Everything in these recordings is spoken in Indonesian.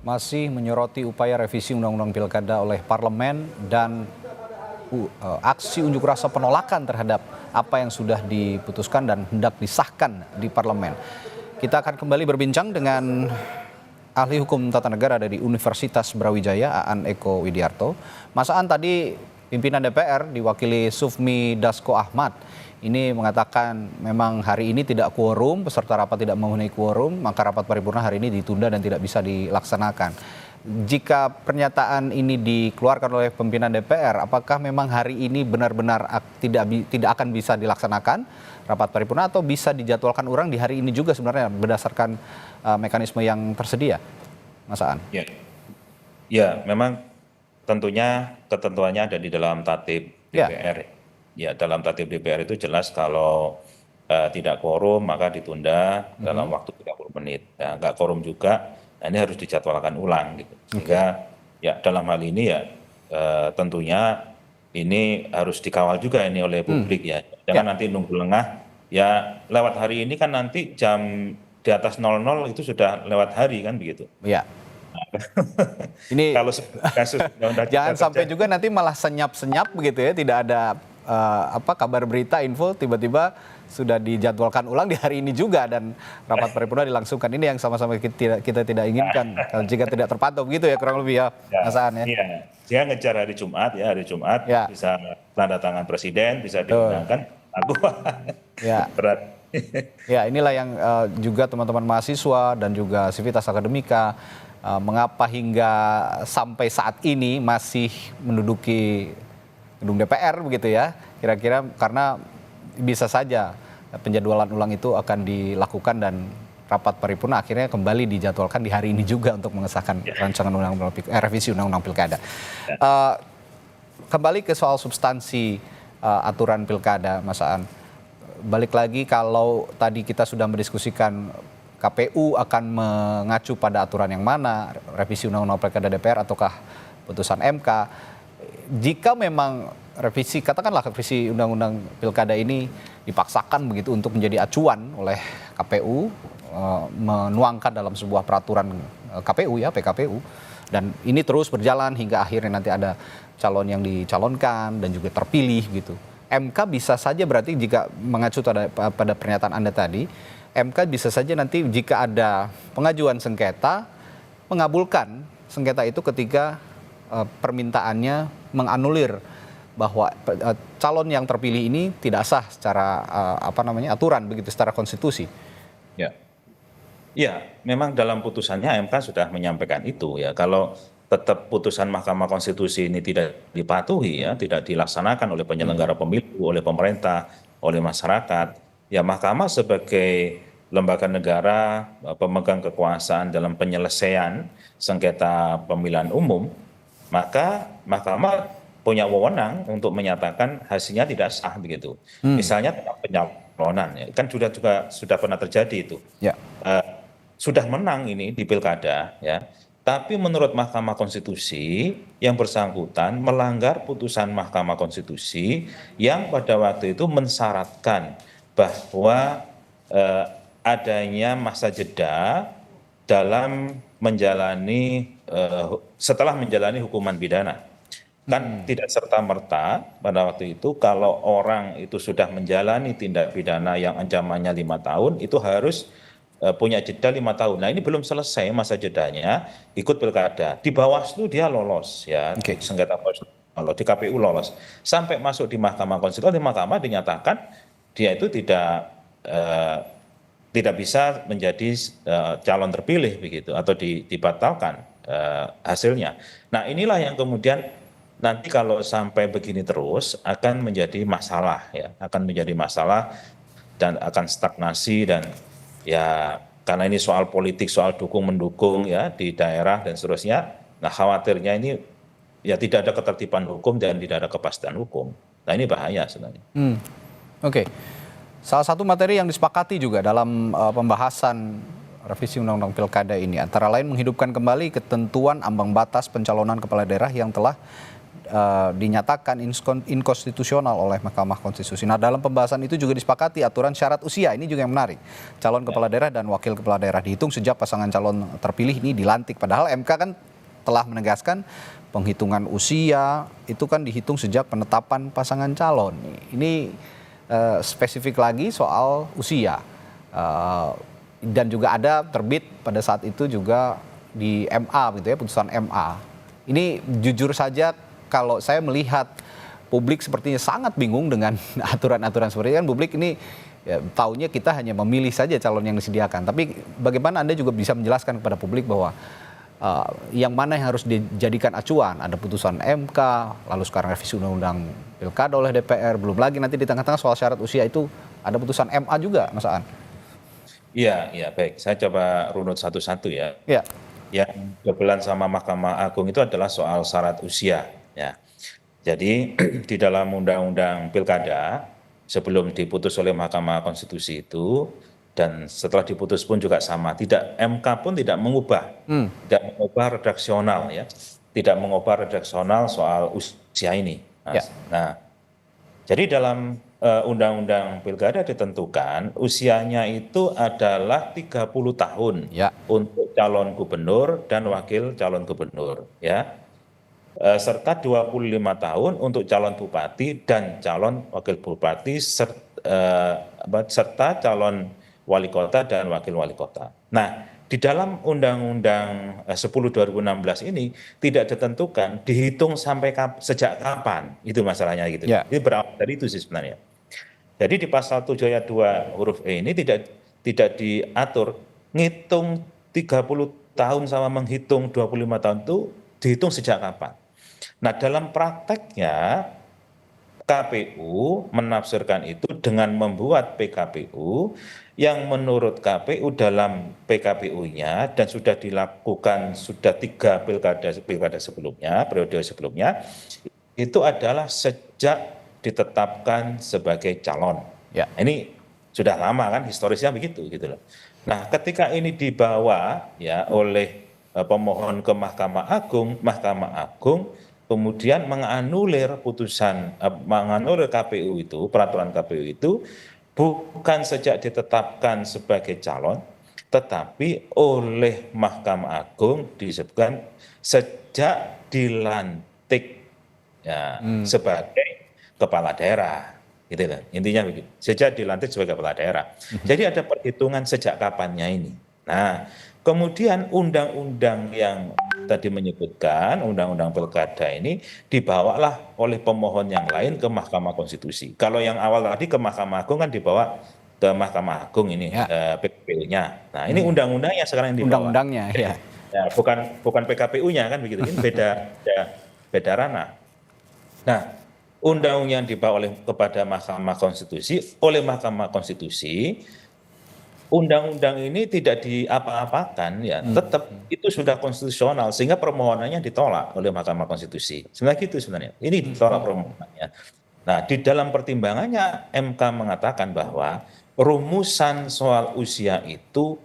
masih menyoroti upaya revisi Undang-Undang Pilkada oleh Parlemen dan aksi unjuk rasa penolakan terhadap apa yang sudah diputuskan dan hendak disahkan di Parlemen. Kita akan kembali berbincang dengan ahli hukum tata negara dari Universitas Brawijaya, Aan Eko Widiarto. Mas Aan, tadi pimpinan DPR diwakili Sufmi Dasko Ahmad ini mengatakan memang hari ini tidak quorum, peserta rapat tidak memenuhi quorum, maka rapat paripurna hari ini ditunda dan tidak bisa dilaksanakan. Jika pernyataan ini dikeluarkan oleh pimpinan DPR, apakah memang hari ini benar-benar tidak akan bisa dilaksanakan rapat paripurna atau bisa dijadwalkan ulang di hari ini juga sebenarnya berdasarkan mekanisme yang tersedia, Mas Aan? Ya, memang tentunya ketentuannya ada di dalam tatip DPR. Ya, dalam tatip DPR itu jelas kalau tidak quorum maka ditunda dalam waktu 30 menit. Ya, nggak quorum juga, nah ini harus dijadwalkan ulang gitu. Sehingga ya dalam hal ini ya tentunya ini harus dikawal juga ini oleh publik ya. Jangan nanti nunggu lengah. Ya lewat hari ini kan nanti jam di atas 00 itu sudah lewat hari kan begitu. Iya. Ini kalau kasus jangan sampai juga nanti malah senyap-senyap begitu ya, tidak ada kabar berita info tiba-tiba sudah dijadwalkan ulang di hari ini juga dan rapat paripurna dilangsungkan. Ini yang sama-sama kita tidak inginkan jika tidak terpantau begitu ya kurang lebih ya, Mas Aan ya. Iya, dia ngejar hari Jumat bisa tanda tangan presiden, bisa diundangkan. Ya. Berat. Ya, inilah yang juga teman-teman mahasiswa dan juga Sivitas Akademika mengapa hingga sampai saat ini masih menduduki gedung DPR begitu ya, kira-kira karena bisa saja penjadwalan ulang itu akan dilakukan dan rapat paripurna akhirnya kembali dijadwalkan di hari ini juga untuk mengesahkan rancangan revisi Undang-Undang Pilkada. Kembali ke soal substansi aturan Pilkada, Mas Aan. Balik lagi kalau tadi kita sudah mendiskusikan KPU akan mengacu pada aturan yang mana, revisi Undang-Undang Pilkada DPR ataukah putusan MK. Jika memang katakanlah revisi Undang-Undang Pilkada ini dipaksakan begitu untuk menjadi acuan oleh KPU, menuangkan dalam sebuah peraturan KPU ya, PKPU, dan ini terus berjalan hingga akhirnya nanti ada calon yang dicalonkan dan juga terpilih gitu. MK bisa saja berarti jika mengacu pada pernyataan Anda tadi, MK bisa saja nanti jika ada pengajuan sengketa, mengabulkan sengketa itu ketika permintaannya menganulir bahwa calon yang terpilih ini tidak sah secara aturan begitu, secara konstitusi. Ya, memang dalam putusannya MK sudah menyampaikan itu ya. Kalau tetap putusan Mahkamah Konstitusi ini tidak dipatuhi ya, tidak dilaksanakan oleh penyelenggara pemilu, oleh pemerintah, oleh masyarakat, ya Mahkamah sebagai lembaga negara, pemegang kekuasaan dalam penyelesaian sengketa pemilihan umum, maka Mahkamah punya wewenang untuk menyatakan hasilnya tidak sah begitu. Misalnya tentang pencalonan, ya, kan sudah pernah terjadi itu. Ya. Sudah menang ini di pilkada, ya. Tapi menurut Mahkamah Konstitusi yang bersangkutan melanggar putusan Mahkamah Konstitusi yang pada waktu itu mensyaratkan bahwa adanya masa jeda dalam setelah menjalani hukuman pidana. Kan tidak serta-merta pada waktu itu kalau orang itu sudah menjalani tindak pidana yang ancamannya 5 tahun itu harus punya jeda 5 tahun. Nah ini belum selesai masa jedanya, ikut pilkada. Di Bawaslu dia lolos ya, sengketa Bawaslu lolos, di KPU lolos. Sampai masuk di Mahkamah Konstitusi, di Mahkamah dinyatakan dia itu tidak bisa menjadi calon terpilih begitu atau dibatalkan hasilnya. Nah inilah yang kemudian nanti kalau sampai begini terus akan menjadi masalah ya, akan menjadi masalah dan akan stagnasi dan ya karena ini soal politik, soal dukung-mendukung ya di daerah dan seterusnya. Nah khawatirnya ini ya tidak ada ketertiban hukum dan tidak ada kepastian hukum. Nah ini bahaya sebenarnya. Oke. Salah satu materi yang disepakati juga dalam pembahasan revisi Undang-Undang Pilkada ini antara lain menghidupkan kembali ketentuan ambang batas pencalonan kepala daerah yang telah dinyatakan inkonstitusional oleh Mahkamah Konstitusi. Nah, dalam pembahasan itu juga disepakati aturan syarat usia. Ini juga yang menarik. Calon kepala daerah dan wakil kepala daerah dihitung sejak pasangan calon terpilih ini dilantik. Padahal MK kan telah menegaskan penghitungan usia itu kan dihitung sejak penetapan pasangan calon. Ini spesifik lagi soal usia. Dan juga ada terbit pada saat itu juga di MA gitu ya, putusan MA. Ini jujur saja kalau saya melihat publik sepertinya sangat bingung dengan aturan-aturan seperti itu kan, publik ini ya, taunya kita hanya memilih saja calon yang disediakan. Tapi bagaimana Anda juga bisa menjelaskan kepada publik bahwa yang mana yang harus dijadikan acuan? Ada putusan MK, lalu sekarang revisi undang-undang Pilkada oleh DPR, belum lagi nanti di tengah-tengah soal syarat usia itu ada putusan MA juga, Mas Aan. Iya, baik. Saya coba runut satu-satu ya. Ya. Yang kebetulan sama Mahkamah Agung itu adalah soal syarat usia. Ya. Jadi di dalam Undang-Undang Pilkada sebelum diputus oleh Mahkamah Konstitusi itu dan setelah diputus pun juga sama. MK pun tidak mengubah redaksional ya, tidak mengubah redaksional soal usia ini. Mas. Nah, jadi dalam Undang-Undang Pilkada ditentukan usianya itu adalah 30 tahun untuk calon gubernur dan wakil calon gubernur ya. Serta 25 tahun untuk calon bupati dan calon wakil bupati serta calon wali kota dan wakil wali kota. Nah, di dalam Undang-Undang 10 2016 ini tidak ditentukan dihitung sampai sejak kapan, itu masalahnya gitu. Ini berawal dari itu sih sebenarnya. Jadi di pasal 7 ayat 2 huruf E ini tidak diatur ngitung 30 tahun sama menghitung 25 tahun itu dihitung sejak kapan. Nah, dalam prakteknya KPU menafsirkan itu dengan membuat PKPU yang menurut KPU dalam PKPU-nya dan sudah dilakukan 3 pilkada sebelumnya, periode sebelumnya, itu adalah sejak ditetapkan sebagai calon. Ya. Ini sudah lama kan, historisnya begitu gitu loh. Nah, ketika ini dibawa ya oleh pemohon ke Mahkamah Agung kemudian menganulir menganulir KPU itu, peraturan KPU itu bukan sejak ditetapkan sebagai calon, tetapi oleh Mahkamah Agung disebutkan sejak dilantik ya, sebagai kepala daerah, gitu kan. Intinya begitu. Sejak dilantik sebagai kepala daerah. Jadi ada perhitungan sejak kapannya ini. Nah, kemudian undang-undang yang tadi menyebutkan undang-undang pilkada ini dibawalah oleh pemohon yang lain ke Mahkamah Konstitusi. Kalau yang awal tadi ke Mahkamah Agung kan dibawa ke Mahkamah Agung ini PKPU-nya. Nah, ini undang-undang yang sekarang yang dibawa. Undang-undangnya ya. Ya, bukan PKPU-nya kan begitu. Ini beda ranah. Nah, undang-undang yang dibawa kepada Mahkamah Konstitusi oleh Mahkamah Konstitusi, undang-undang ini tidak diapa-apakan ya, tetap itu sudah konstitusional sehingga permohonannya ditolak oleh Mahkamah Konstitusi. Sebenarnya gitu sebenarnya. Ini ditolak permohonannya. Nah, di dalam pertimbangannya MK mengatakan bahwa rumusan soal usia itu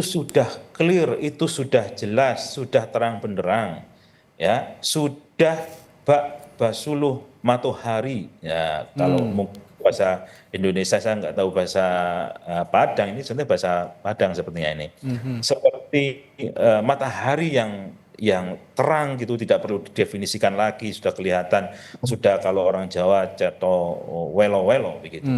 sudah clear, itu sudah jelas, sudah terang benderang. Ya, sudah basuluh matohari ya, kalau mungkin bahasa Indonesia saya nggak tahu bahasa Padang, ini sebenarnya bahasa Padang sepertinya ini. Seperti matahari yang terang gitu, tidak perlu didefinisikan lagi, sudah kelihatan, sudah kalau orang Jawa ceto welo-welo begitu.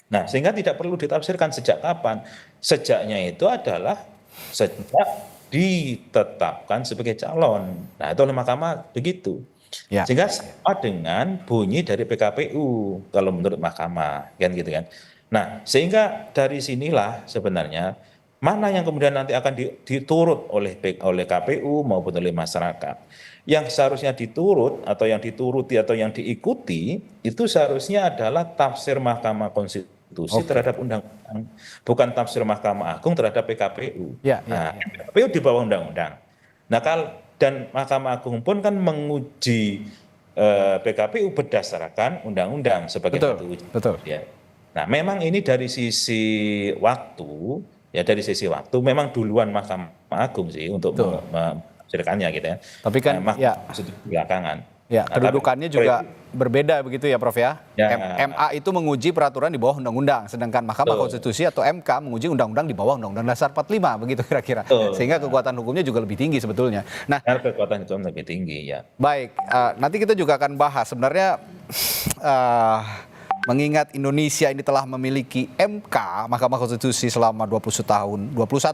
Nah, sehingga tidak perlu ditafsirkan sejak kapan. Sejaknya itu adalah sejak ditetapkan sebagai calon. Nah, itu oleh Mahkamah begitu. Ya. Sehingga sama dengan bunyi dari PKPU kalau menurut Mahkamah kan gitu kan. Nah, sehingga dari sinilah sebenarnya mana yang kemudian nanti akan diturut oleh KPU maupun oleh masyarakat. Yang seharusnya diturut atau yang dituruti atau yang diikuti itu seharusnya adalah tafsir Mahkamah Konstitusi terhadap undang-undang, bukan tafsir Mahkamah Agung terhadap PKPU. Nah, PKPU di bawah undang-undang. Nah, dan Mahkamah Agung pun kan menguji PKPU berdasarkan undang-undang sebagai satu uji. Betul. Ya. Nah, memang ini dari sisi waktu memang duluan Mahkamah Agung sih untuk menafsirkannya gitu ya. Tapi kan ya belakangan. Ya, Nah, kedudukannya juga berbeda begitu ya Prof ya. Ya. MA itu menguji peraturan di bawah undang-undang, sedangkan Mahkamah Konstitusi atau MK menguji undang-undang di bawah Undang-Undang Dasar 45 begitu kira-kira. Betul. Sehingga kekuatan hukumnya juga lebih tinggi sebetulnya. Nah, Kekuatan hukum lebih tinggi ya. baik, nanti kita juga akan bahas sebenarnya mengingat Indonesia ini telah memiliki MK, Mahkamah Konstitusi selama 21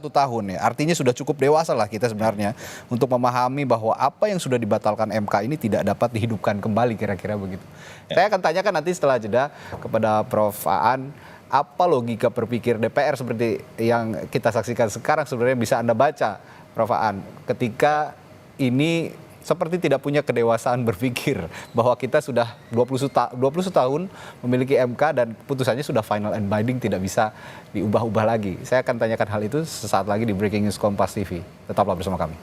tahun ya. Artinya sudah cukup dewasa lah kita sebenarnya untuk memahami bahwa apa yang sudah dibatalkan MK ini tidak dapat dihidupkan kembali kira-kira begitu. Saya akan tanyakan nanti setelah jeda kepada Prof. Aan, apa logika berpikir DPR seperti yang kita saksikan sekarang sebenarnya bisa Anda baca, Prof. Aan, ketika ini seperti tidak punya kedewasaan berpikir bahwa kita sudah 20 tahun memiliki MK dan putusannya sudah final and binding, tidak bisa diubah-ubah lagi. Saya akan tanyakan hal itu sesaat lagi di Breaking News Kompas TV. Tetaplah bersama kami.